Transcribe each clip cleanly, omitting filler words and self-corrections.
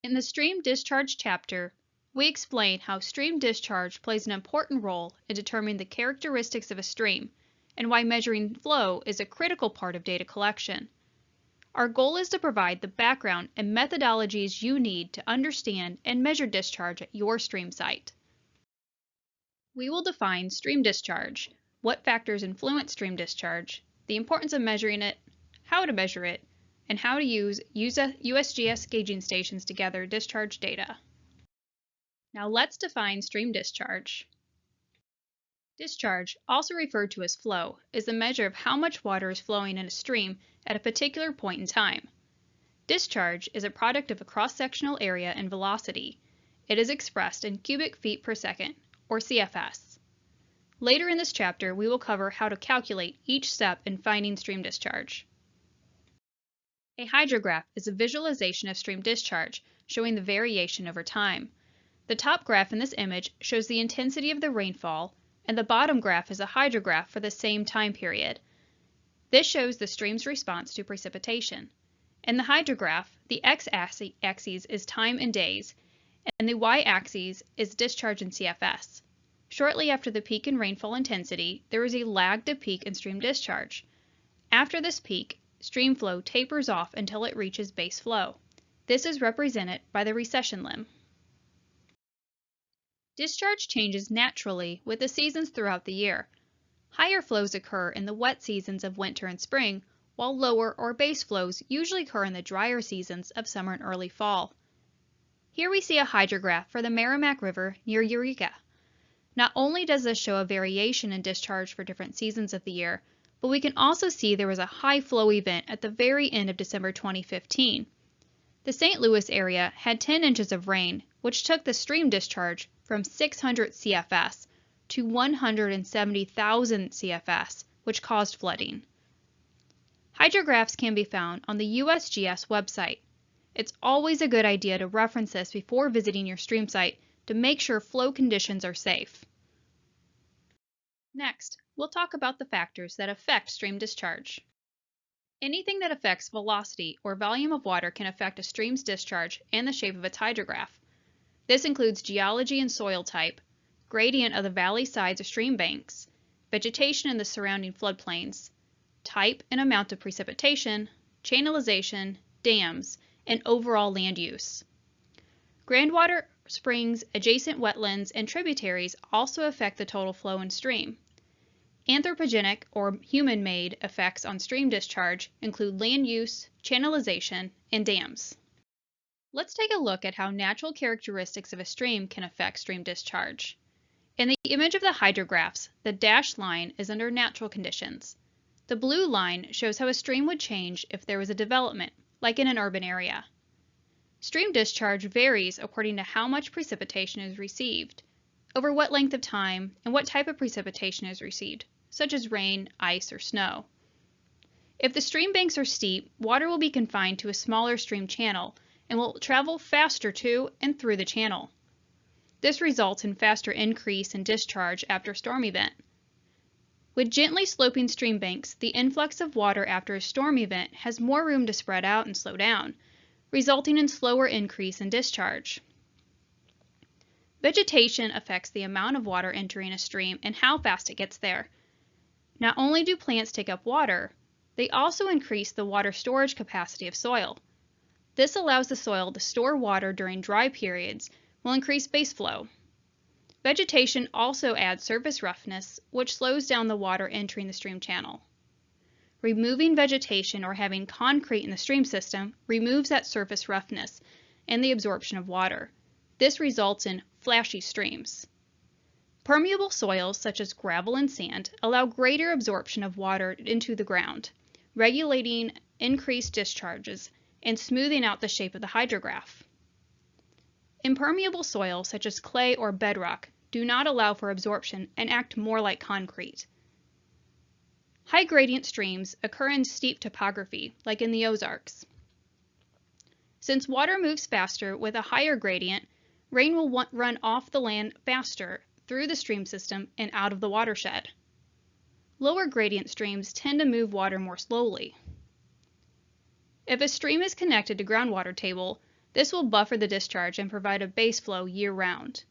In the stream discharge chapter, we explain how stream discharge plays an important role in determining the characteristics of a stream and why measuring flow is a critical part of data collection. Our goal is to provide the background and methodologies you need to understand and measure discharge at your stream site. We will define stream discharge, what factors influence stream discharge, the importance of measuring it, how to measure it, and how to use USGS gauging stations to gather discharge data. Now let's define stream discharge. Discharge, also referred to as flow, is the measure of how much water is flowing in a stream at a particular point in time. Discharge is a product of a cross-sectional area and velocity. It is expressed in cubic feet per second, or CFS. Later in this chapter, we will cover how to calculate each step in finding stream discharge. A hydrograph is a visualization of stream discharge, showing the variation over time. The top graph in this image shows the intensity of the rainfall, and the bottom graph is a hydrograph for the same time period. This shows the stream's response to precipitation. In the hydrograph, the x-axis is time in days, and the y-axis is discharge in CFS. Shortly after the peak in rainfall intensity, there is a lag to peak in stream discharge. After this peak, stream flow tapers off until it reaches base flow. This is represented by the recession limb. Discharge changes naturally with the seasons throughout the year. Higher flows occur in the wet seasons of winter and spring, while lower or base flows usually occur in the drier seasons of summer and early fall. Here we see a hydrograph for the Merrimack River near Eureka. Not only does this show a variation in discharge for different seasons of the year, but we can also see there was a high flow event at the very end of December 2015. The St. Louis area had 10 inches of rain, which took the stream discharge from 600 CFS to 170,000 CFS, which caused flooding. Hydrographs can be found on the USGS website. It's always a good idea to reference this before visiting your stream site to make sure flow conditions are safe. Next, we'll talk about the factors that affect stream discharge. Anything that affects velocity or volume of water can affect a stream's discharge and the shape of its hydrograph. This includes geology and soil type, gradient of the valley sides of stream banks, vegetation in the surrounding floodplains, type and amount of precipitation, channelization, dams, and overall land use. Groundwater, springs, adjacent wetlands, and tributaries also affect the total flow in stream. Anthropogenic or human-made effects on stream discharge include land use, channelization, and dams. Let's take a look at how natural characteristics of a stream can affect stream discharge. In the image of the hydrographs, the dashed line is under natural conditions. The blue line shows how a stream would change if there was a development, like in an urban area. Stream discharge varies according to how much precipitation is received, over what length of time, and what type of precipitation is received, such as rain, ice, or snow. If the stream banks are steep, water will be confined to a smaller stream channel and will travel faster to and through the channel. This results in faster increase in discharge after a storm event. With gently sloping stream banks, the influx of water after a storm event has more room to spread out and slow down, resulting in slower increase in discharge. Vegetation affects the amount of water entering a stream and how fast it gets there. Not only do plants take up water, they also increase the water storage capacity of soil. This allows the soil to store water during dry periods, will increase base flow. Vegetation also adds surface roughness, which slows down the water entering the stream channel. Removing vegetation or having concrete in the stream system removes that surface roughness and the absorption of water. This results in flashy streams. Permeable soils such as gravel and sand allow greater absorption of water into the ground, regulating increased discharges and smoothing out the shape of the hydrograph. Impermeable soils such as clay or bedrock do not allow for absorption and act more like concrete. High gradient streams occur in steep topography, like in the Ozarks. Since water moves faster with a higher gradient, rain will run off the land faster through the stream system and out of the watershed. Lower gradient streams tend to move water more slowly. If a stream is connected to groundwater table, This will buffer the discharge and provide a base flow year-round.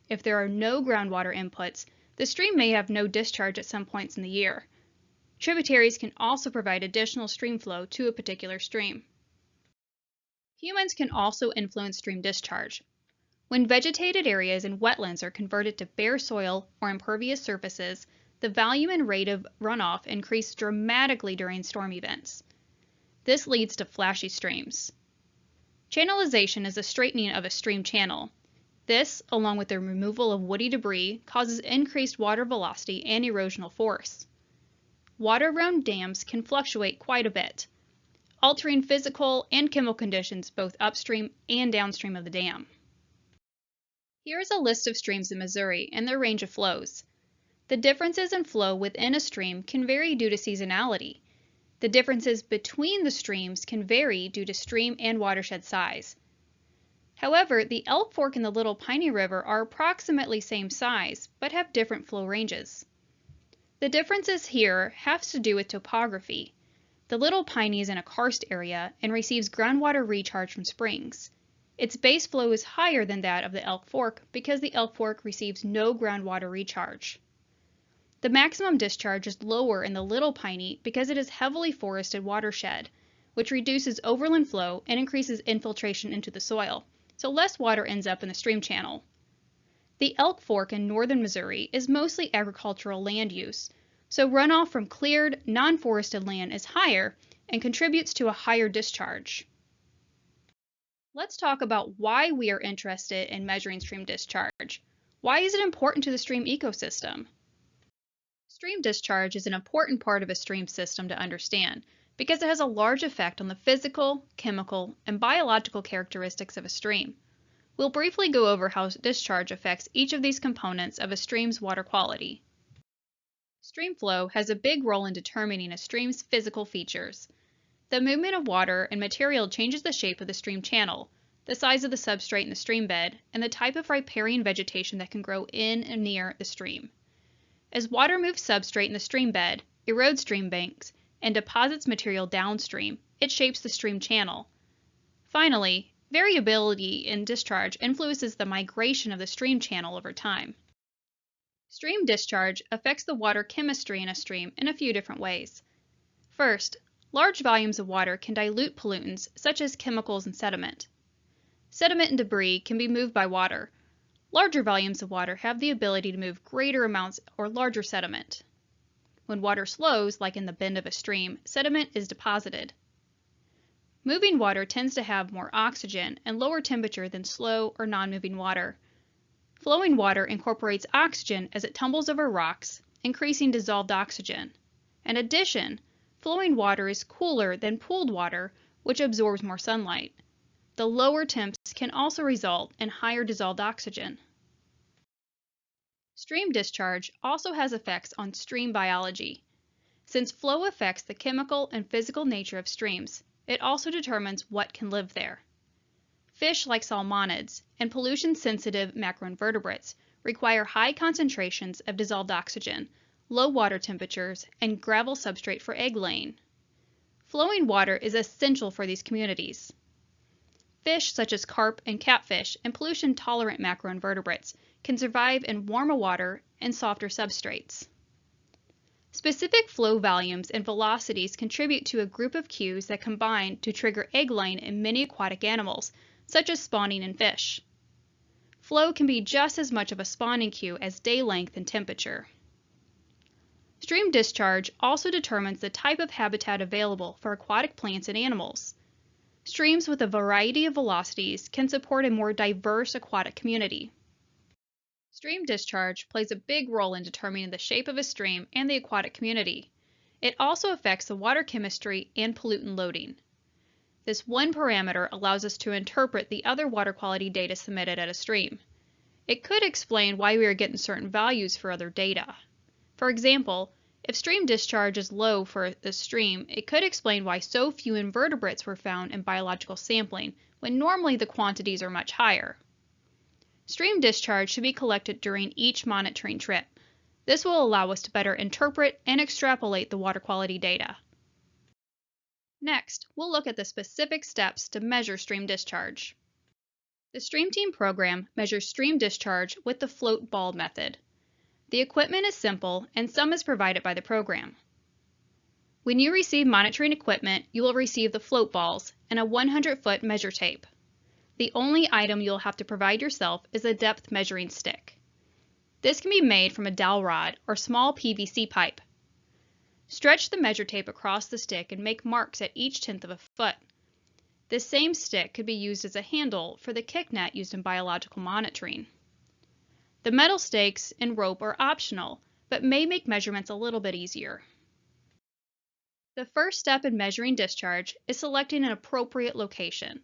If there are no groundwater inputs, the stream may have no discharge at some points in the year. Tributaries can also provide additional stream flow to a particular stream. Humans can also influence stream discharge. When vegetated areas and wetlands are converted to bare soil or impervious surfaces, the volume and rate of runoff increase dramatically during storm events. This leads to flashy streams. Channelization is the straightening of a stream channel. This, along with the removal of woody debris, causes increased water velocity and erosional force. Water around dams can fluctuate quite a bit, altering physical and chemical conditions both upstream and downstream of the dam. Here is a list of streams in Missouri and their range of flows. The differences in flow within a stream can vary due to seasonality. The differences between the streams can vary due to stream and watershed size. However, the Elk Fork and the Little Piney River are approximately same size, but have different flow ranges. The differences here have to do with topography. The Little Piney is in a karst area and receives groundwater recharge from springs. Its base flow is higher than that of the Elk Fork because the Elk Fork receives no groundwater recharge. The maximum discharge is lower in the Little Piney because it is heavily forested watershed, which reduces overland flow and increases infiltration into the soil, so less water ends up in the stream channel. The Elk Fork in northern Missouri is mostly agricultural land use, so runoff from cleared, non-forested land is higher and contributes to a higher discharge. Let's talk about why we are interested in measuring stream discharge. Why is it important to the stream ecosystem? Stream discharge is an important part of a stream system to understand because it has a large effect on the physical, chemical, and biological characteristics of a stream. We'll briefly go over how discharge affects each of these components of a stream's water quality. Stream flow has a big role in determining a stream's physical features. The movement of water and material changes the shape of the stream channel, the size of the substrate in the stream bed, and the type of riparian vegetation that can grow in and near the stream. As water moves substrate in the stream bed, erodes stream banks, and deposits material downstream, it shapes the stream channel. Finally, variability in discharge influences the migration of the stream channel over time. Stream discharge affects the water chemistry in a stream in a few different ways. First, large volumes of water can dilute pollutants such as chemicals and sediment. Sediment and debris can be moved by water. Larger volumes of water have the ability to move greater amounts or larger sediment. When water slows, like in the bend of a stream, sediment is deposited. Moving water tends to have more oxygen and lower temperature than slow or non-moving water. Flowing water incorporates oxygen as it tumbles over rocks, increasing dissolved oxygen. In addition, flowing water is cooler than pooled water, which absorbs more sunlight. The lower temps can also result in higher dissolved oxygen. Stream discharge also has effects on stream biology. Since flow affects the chemical and physical nature of streams, it also determines what can live there. Fish like salmonids and pollution-sensitive macroinvertebrates require high concentrations of dissolved oxygen, low water temperatures, and gravel substrate for egg laying. Flowing water is essential for these communities. Fish such as carp and catfish and pollution-tolerant macroinvertebrates can survive in warmer water and softer substrates. Specific flow volumes and velocities contribute to a group of cues that combine to trigger egg laying in many aquatic animals, such as spawning in fish. Flow can be just as much of a spawning cue as day length and temperature. Stream discharge also determines the type of habitat available for aquatic plants and animals. Streams with a variety of velocities can support a more diverse aquatic community. Stream discharge plays a big role in determining the shape of a stream and the aquatic community. It also affects the water chemistry and pollutant loading. This one parameter allows us to interpret the other water quality data submitted at a stream. It could explain why we are getting certain values for other data. For example, if stream discharge is low for the stream, it could explain why so few invertebrates were found in biological sampling when normally the quantities are much higher. Stream discharge should be collected during each monitoring trip. This will allow us to better interpret and extrapolate the water quality data. Next, we'll look at the specific steps to measure stream discharge. The Stream Team program measures stream discharge with the float ball method. The equipment is simple and some is provided by the program. When you receive monitoring equipment, you will receive the float balls and a 100-foot measure tape. The only item you'll have to provide yourself is a depth measuring stick. This can be made from a dowel rod or small PVC pipe. Stretch the measure tape across the stick and make marks at each 1/10 of a foot. This same stick could be used as a handle for the kick net used in biological monitoring. The metal stakes and rope are optional, but may make measurements a little bit easier. The first step in measuring discharge is selecting an appropriate location.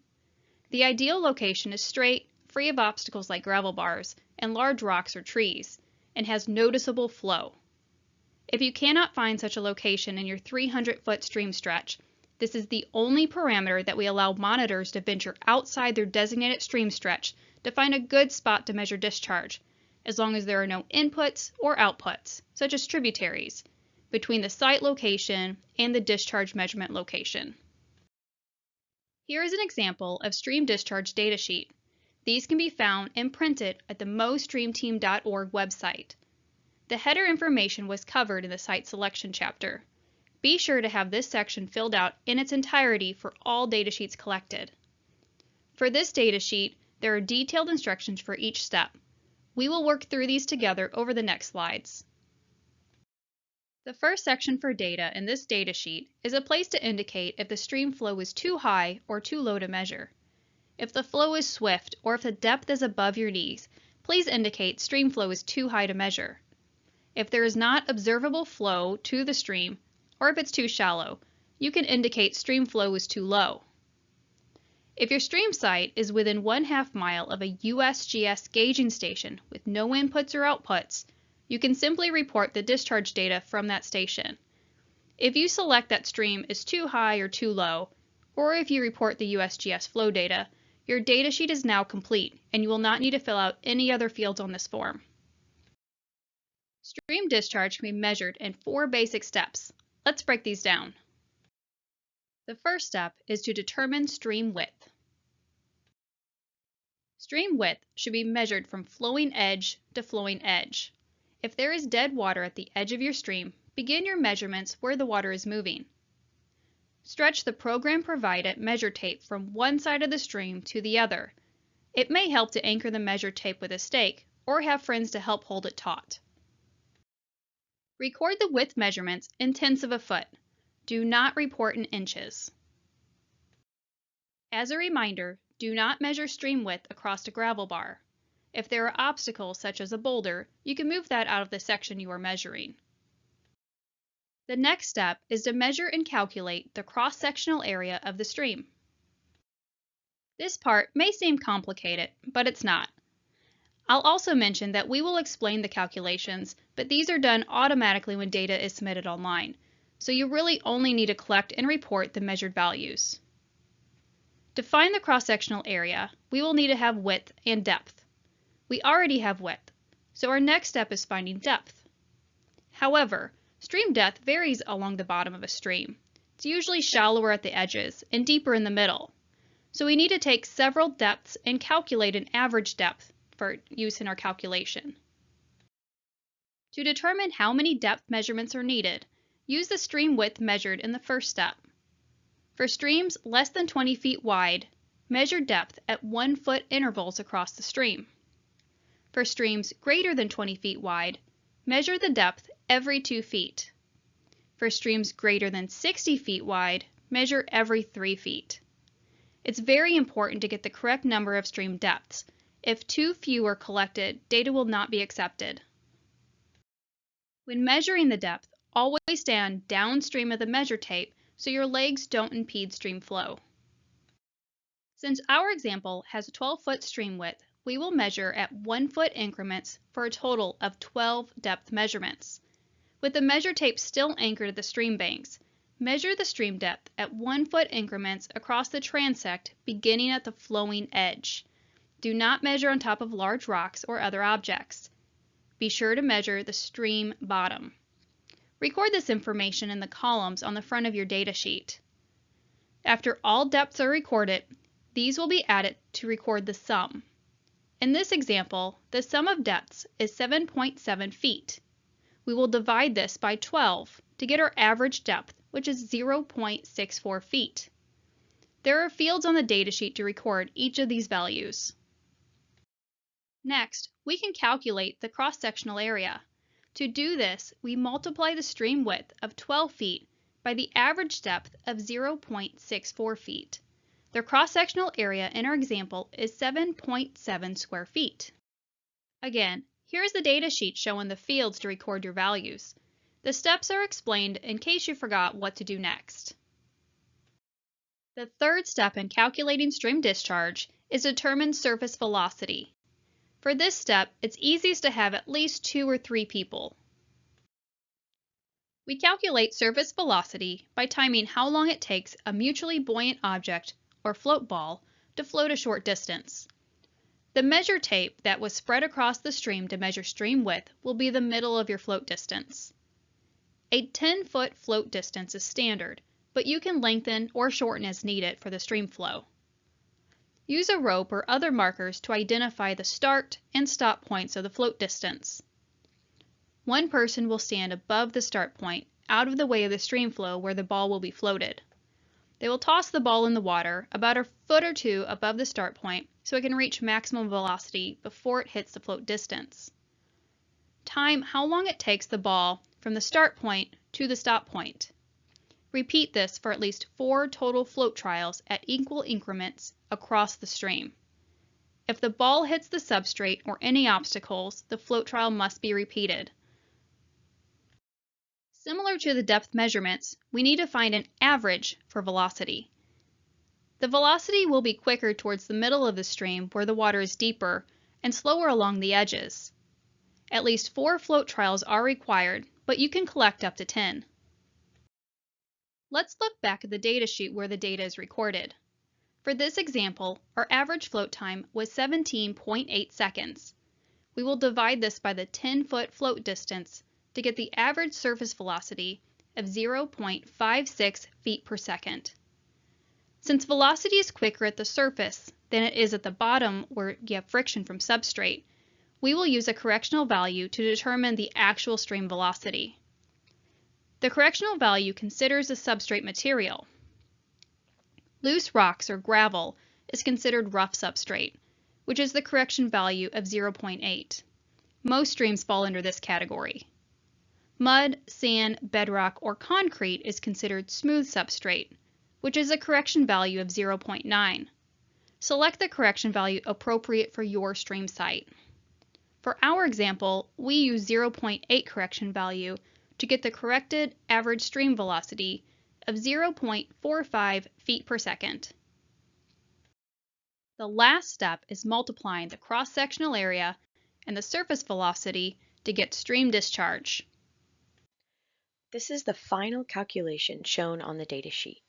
The ideal location is straight, free of obstacles like gravel bars and large rocks or trees, and has noticeable flow. If you cannot find such a location in your 300-foot stream stretch, this is the only parameter that we allow monitors to venture outside their designated stream stretch to find a good spot to measure discharge, as long as there are no inputs or outputs, such as tributaries, between the site location and the discharge measurement location. Here is an example of stream discharge datasheet. These can be found and printed at the mostreamteam.org website. The header information was covered in the site selection chapter. Be sure to have this section filled out in its entirety for all datasheets collected. For this datasheet, there are detailed instructions for each step. We will work through these together over the next slides. The first section for data in this datasheet is a place to indicate if the stream flow is too high or too low to measure. If the flow is swift or if the depth is above your knees, please indicate stream flow is too high to measure. If there is not observable flow to the stream, or if it's too shallow, you can indicate stream flow is too low. If your stream site is within 1/2 mile of a USGS gauging station with no inputs or outputs, you can simply report the discharge data from that station. If you select that stream is too high or too low, or if you report the USGS flow data, your datasheet is now complete and you will not need to fill out any other fields on this form. Stream discharge can be measured in 4 basic steps. Let's break these down. The first step is to determine stream width. Stream width should be measured from flowing edge to flowing edge. If there is dead water at the edge of your stream, begin your measurements where the water is moving. Stretch the program-provided measure tape from one side of the stream to the other. It may help to anchor the measure tape with a stake or have friends to help hold it taut. Record the width measurements in 1/10 of a foot. Do not report in inches. As a reminder, do not measure stream width across a gravel bar. If there are obstacles such as a boulder, you can move that out of the section you are measuring. The next step is to measure and calculate the cross-sectional area of the stream. This part may seem complicated, but it's not. I'll also mention that we will explain the calculations, but these are done automatically when data is submitted online, so you really only need to collect and report the measured values. To find the cross-sectional area, we will need to have width and depth. We already have width, so our next step is finding depth. However, stream depth varies along the bottom of a stream. It's usually shallower at the edges and deeper in the middle, so we need to take several depths and calculate an average depth for use in our calculation. To determine how many depth measurements are needed, use the stream width measured in the first step. For streams less than 20 feet wide, measure depth at 1-foot intervals across the stream. For streams greater than 20 feet wide, measure the depth every 2 feet. For streams greater than 60 feet wide, measure every 3 feet. It's very important to get the correct number of stream depths. If too few are collected, data will not be accepted. When measuring the depth, always stand downstream of the measure tape so your legs don't impede stream flow. Since our example has a 12-foot stream width, we will measure at 1-foot increments for a total of 12 depth measurements. With the measure tape still anchored at the stream banks, measure the stream depth at 1-foot increments across the transect beginning at the flowing edge. Do not measure on top of large rocks or other objects. Be sure to measure the stream bottom. Record this information in the columns on the front of your data sheet. After all depths are recorded, these will be added to record the sum. In this example, the sum of depths is 7.7 feet. We will divide this by 12 to get our average depth, which is 0.64 feet. There are fields on the datasheet to record each of these values. Next, we can calculate the cross-sectional area. To do this, we multiply the stream width of 12 feet by the average depth of 0.64 feet. The cross-sectional area in our example is 7.7 square feet. Again, here is the datasheet showing the fields to record your values. The steps are explained in case you forgot what to do next. The third step in calculating stream discharge is determine surface velocity. For this step, it's easiest to have at least 2 or 3 people. We calculate surface velocity by timing how long it takes a mutually buoyant object, or float ball, to float a short distance. The measure tape that was spread across the stream to measure stream width will be the middle of your float distance. A 10-foot float distance is standard, but you can lengthen or shorten as needed for the stream flow. Use a rope or other markers to identify the start and stop points of the float distance. One person will stand above the start point, out of the way of the stream flow where the ball will be floated. They will toss the ball in the water about a foot or 2 above the start point so it can reach maximum velocity before it hits the float distance. Time how long it takes the ball from the start point to the stop point. Repeat this for at least 4 total float trials at equal increments across the stream. If the ball hits the substrate or any obstacles, the float trial must be repeated. Similar to the depth measurements, we need to find an average for velocity. The velocity will be quicker towards the middle of the stream where the water is deeper and slower along the edges. At least 4 float trials are required, but you can collect up to 10. Let's look back at the datasheet where the data is recorded. For this example, our average float time was 17.8 seconds. We will divide this by the 10-foot float distance to get the average surface velocity of 0.56 feet per second. Since velocity is quicker at the surface than it is at the bottom where you have friction from substrate, we will use a correctional value to determine the actual stream velocity. The correctional value considers the substrate material. Loose rocks or gravel is considered rough substrate, which is the correction value of 0.8. Most streams fall under this category. Mud, sand, bedrock, or concrete is considered smooth substrate, which is a correction value of 0.9. Select the correction value appropriate for your stream site. For our example, we use 0.8 correction value to get the corrected average stream velocity of 0.45 feet per second. The last step is multiplying the cross-sectional area and the surface velocity to get stream discharge. This is the final calculation shown on the datasheet.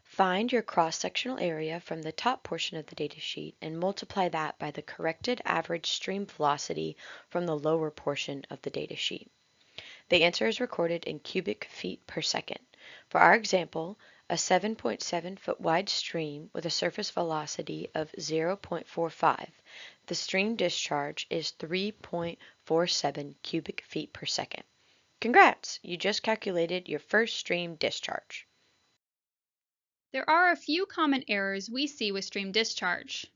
Find your cross-sectional area from the top portion of the datasheet and multiply that by the corrected average stream velocity from the lower portion of the datasheet. The answer is recorded in cubic feet per second. For our example, a 7.7 foot wide stream with a surface velocity of 0.45. The stream discharge is 3.47 cubic feet per second. Congrats! You just calculated your first stream discharge. There are a few common errors we see with stream discharge.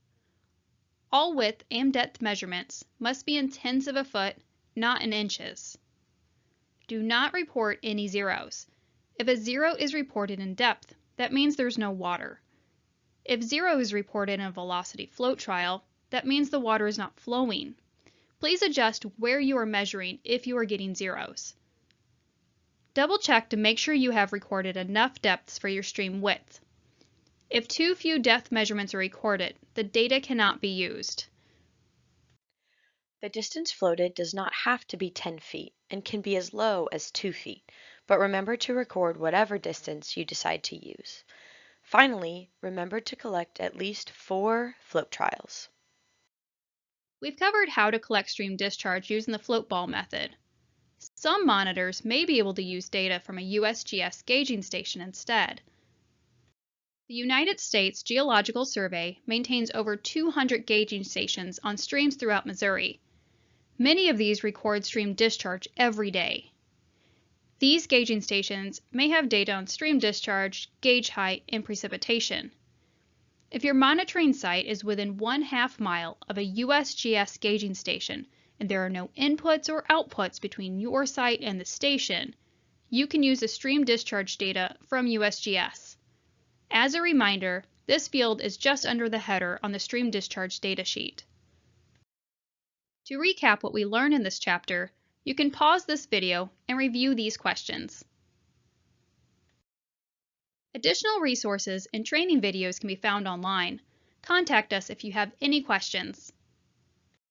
All width and depth measurements must be in tenths of a foot, not in inches. Do not report any zeros. If a 0 is reported in depth, that means there's no water. If 0 is reported in a velocity float trial, that means the water is not flowing. Please adjust where you are measuring if you are getting zeros. Double check to make sure you have recorded enough depths for your stream width. If too few depth measurements are recorded, the data cannot be used. The distance floated does not have to be 10 feet and can be as low as 2 feet, but remember to record whatever distance you decide to use. Finally, remember to collect at least 4 float trials. We've covered how to collect stream discharge using the float ball method. Some monitors may be able to use data from a USGS gauging station instead. The United States Geological Survey maintains over 200 gauging stations on streams throughout Missouri. Many of these record stream discharge every day. These gauging stations may have data on stream discharge, gauge height, and precipitation. If your monitoring site is within 1/2 mile of a USGS gauging station and there are no inputs or outputs between your site and the station, you can use the stream discharge data from USGS. As a reminder, this field is just under the header on the stream discharge datasheet. To recap what we learned in this chapter, you can pause this video and review these questions. Additional resources and training videos can be found online. Contact us if you have any questions.